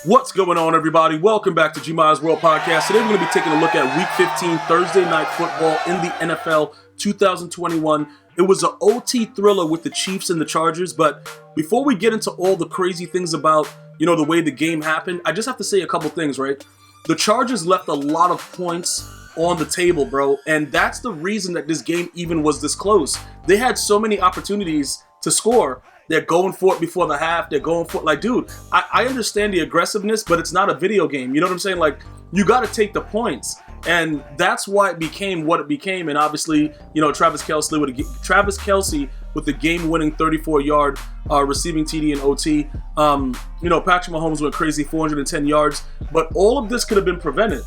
What's going on, everybody? Welcome back to GmiasWorldPodcast. Today we're going to be taking a look at Week 15 Thursday Night Football in the NFL 2021. It was an OT thriller with the Chiefs and the Chargers, but before we get into all the crazy things about, the way the game happened, I just have to say a couple things, right? The Chargers left a lot of points on the table, bro, and that's the reason that this game even was this close. They had so many opportunities to score. They're going for it before the half. They're going for it. Like, dude, I understand the aggressiveness, but it's not a video game. You know what I'm saying? Like, you got to take the points. And that's why it became what it became. And obviously, Travis Kelce with the game-winning 34-yard receiving TD in OT. Patrick Mahomes went crazy, 410 yards. But all of this could have been prevented.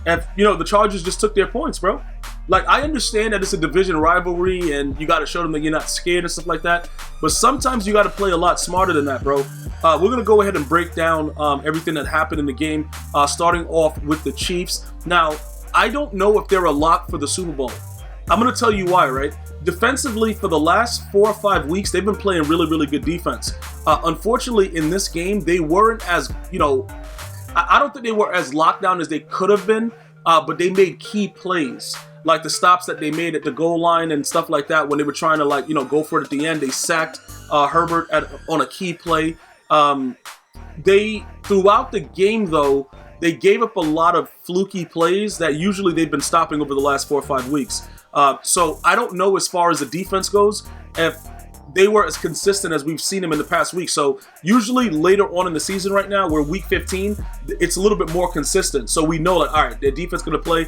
And, the Chargers just took their points, bro. Like, I understand that it's a division rivalry and you got to show them that you're not scared and stuff like that. But sometimes you got to play a lot smarter than that, bro. We're going to go ahead and break down everything that happened in the game, starting off with the Chiefs. Now, I don't know if they're a lock for the Super Bowl. I'm going to tell you why, right? Defensively, for the last 4 or 5 weeks, they've been playing really, really good defense. Unfortunately, in this game, they weren't as, I don't think they were as locked down as they could have been, but they made key plays. Like the stops that they made at the goal line and stuff like that when they were trying to go for it at the end. They sacked Herbert on a key play. Throughout the game, though, they gave up a lot of fluky plays that usually they've been stopping over the last 4 or 5 weeks. So I don't know as far as the defense goes if they were as consistent as we've seen them in the past week. So usually later on in the season right now, we're week 15, it's a little bit more consistent. So we know that, all right, their defense going to play.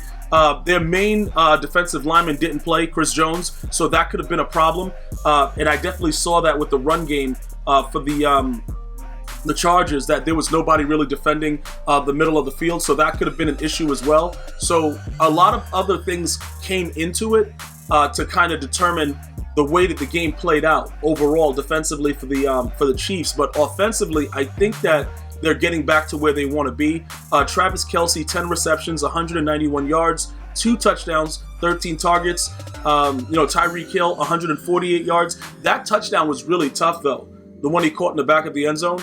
Their main defensive lineman didn't play, Chris Jones, so that could have been a problem. And I definitely saw that with the run game for the Chargers, that there was nobody really defending the middle of the field, so that could have been an issue as well. So a lot of other things came into it to kind of determine the way that the game played out overall defensively for the Chiefs. But offensively, I think that they're getting back to where they want to be. Travis Kelce, 10 receptions, 191 yards, 2 touchdowns, 13 targets. Tyreek Hill, 148 yards. That touchdown was really tough, though. The one he caught in the back of the end zone.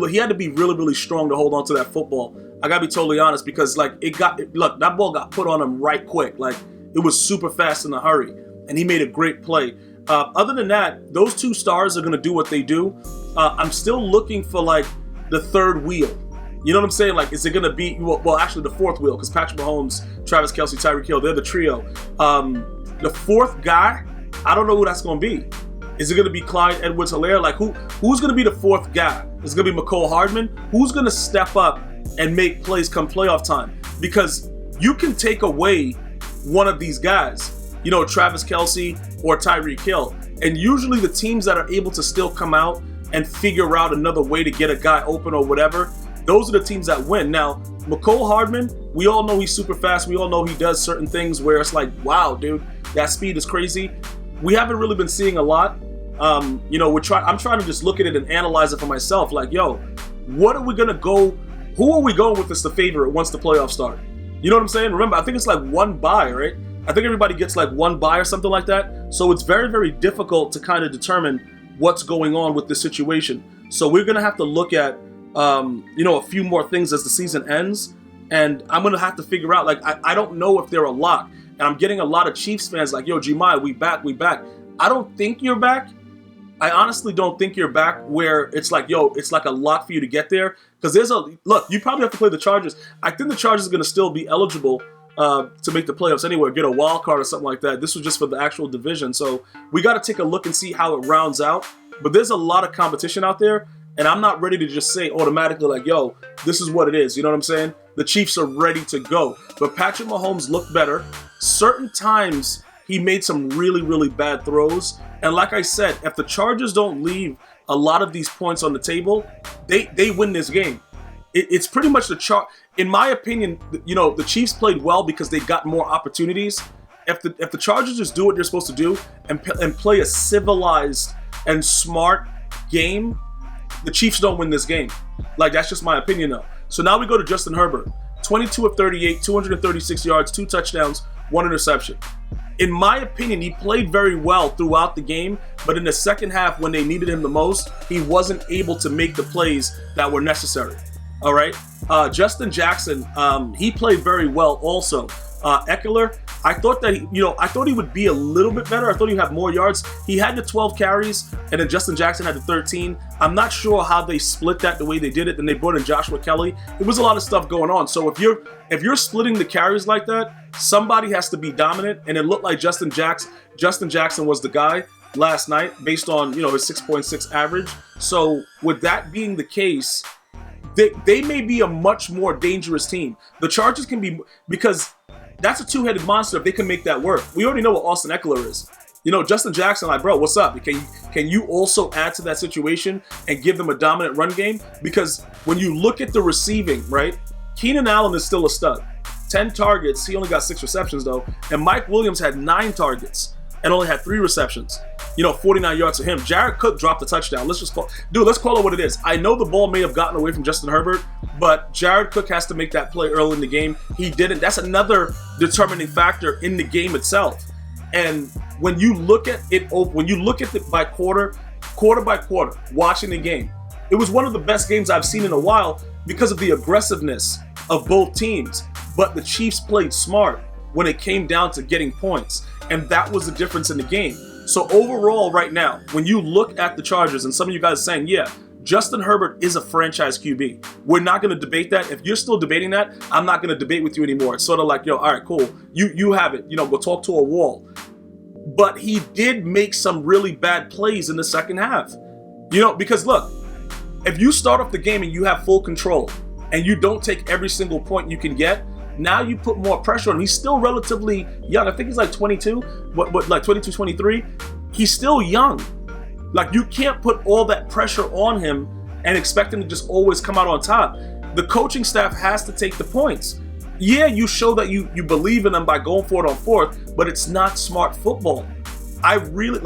He had to be really, really strong to hold on to that football. I got to be totally honest, because that ball got put on him right quick. Like, it was super fast in a hurry, and he made a great play. Other than that, those 2 stars are going to do what they do. I'm still looking for, the third wheel. You know what I'm saying? Like, is it going to be, well, actually the fourth wheel, because Patrick Mahomes, Travis Kelce, Tyreek Hill, they're the trio. The fourth guy, I don't know who that's going to be. Is it going to be Clyde Edwards-Helaire? Like, who's going to be the fourth guy? Is it going to be Mecole Hardman? Who's going to step up and make plays come playoff time? Because you can take away one of these guys, Travis Kelce or Tyreek Hill. And usually the teams that are able to still come out and figure out another way to get a guy open or whatever, those are the teams that win. Now, Mecole Hardman, we all know he's super fast. We all know he does certain things where it's like, wow, dude, that speed is crazy. We haven't really been seeing a lot. I'm trying to just look at it and analyze it for myself. Like, what are we going to go? Who are we going with as the favorite once the playoffs start? You know what I'm saying? Remember, I think it's 1 bye, right? I think everybody gets 1 bye or something like that. So it's very, very difficult to kind of determine what's going on with this situation. So we're going to have to look at, a few more things as the season ends. And I'm going to have to figure out, I don't know if they're a lock. And I'm getting a lot of Chiefs fans like, yo, Gmias, we back. I don't think you're back. I honestly don't think you're back where it's it's like a lock for you to get there. Because you probably have to play the Chargers. I think the Chargers are going to still be eligible to make the playoffs anyway, get a wild card or something like that. This was just for the actual division. So we got to take a look and see how it rounds out. But there's a lot of competition out there, and I'm not ready to just say automatically this is what it is. You know what I'm saying? The Chiefs are ready to go. But Patrick Mahomes looked better. Certain times he made some really, really bad throws. And like I said, if the Chargers don't leave a lot of these points on the table, they win this game. It's pretty much in my opinion, the Chiefs played well because they got more opportunities. If the Chargers just do what they're supposed to do and play a civilized and smart game, the Chiefs don't win this game. That's just my opinion, though. So now we go to Justin Herbert. 22 of 38, 236 yards, 2 touchdowns, 1 interception. In my opinion, he played very well throughout the game, but in the second half when they needed him the most, he wasn't able to make the plays that were necessary. All right. Justin Jackson, he played very well also. Eckler, I thought that I thought he would be a little bit better. I thought he'd have more yards. He had the 12 carries, and then Justin Jackson had the 13. I'm not sure how they split that the way they did it. Then they brought in Joshua Kelly. It was a lot of stuff going on. So if you're splitting the carries like that, somebody has to be dominant. And it looked like Justin Jackson was the guy last night based on his 6.6 average. So with that being the case, they may be a much more dangerous team. The Chargers can be, because that's a two-headed monster if they can make that work. We already know what Austin Eckler is. Justin Jackson, like, bro, what's up? Can you also add to that situation and give them a dominant run game? Because when you look at the receiving, right, Keenan Allen is still a stud. 10 targets. He only got 6 receptions, though. And Mike Williams had 9 targets and only had 3 receptions. 49 yards to him. Jared Cook dropped a touchdown. Let's call it what it is. I know the ball may have gotten away from Justin Herbert, but Jared Cook has to make that play early in the game. He didn't. That's another determining factor in the game itself. And when you look at it by quarter by quarter, watching the game, it was one of the best games I've seen in a while because of the aggressiveness of both teams. But the Chiefs played smart when it came down to getting points. And that was the difference in the game. So overall, right now, when you look at the Chargers, and some of you guys are saying, yeah, Justin Herbert is a franchise QB. We're not going to debate that. If you're still debating that, I'm not going to debate with you anymore. It's sort of like, all right, cool. You have it. Go talk to a wall. But he did make some really bad plays in the second half. Because look, if you start off the game and you have full control and you don't take every single point you can get, now you put more pressure on him. He's still relatively young. I think he's like 22, but like 22, 23. He's still young. Like, you can't put all that pressure on him and expect him to just always come out on top. The coaching staff has to take the points. Yeah, you show that you believe in them by going for it on fourth, but it's not smart football. I really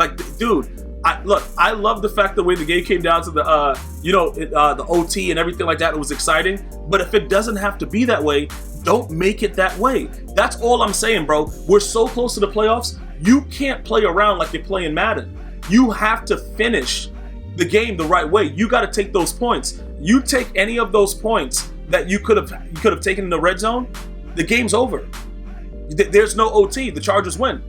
I love the fact the way the game came down to the OT and everything like that. It was exciting. But if it doesn't have to be that way, don't make it that way. That's all I'm saying, bro. We're so close to the playoffs. You can't play around like you're playing Madden. You have to finish the game the right way. You got to take those points. You take any of those points that you could have taken in the red zone, the game's over. There's no OT. The Chargers win.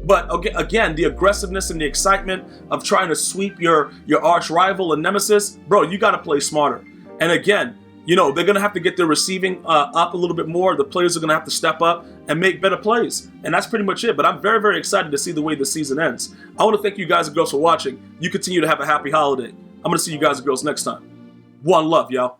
But again, the aggressiveness and the excitement of trying to sweep your arch rival and nemesis, bro, you got to play smarter. And again, they're going to have to get their receiving up a little bit more. The players are going to have to step up and make better plays. And that's pretty much it. But I'm very, very excited to see the way the season ends. I want to thank you guys and girls for watching. You continue to have a happy holiday. I'm going to see you guys and girls next time. One love, y'all.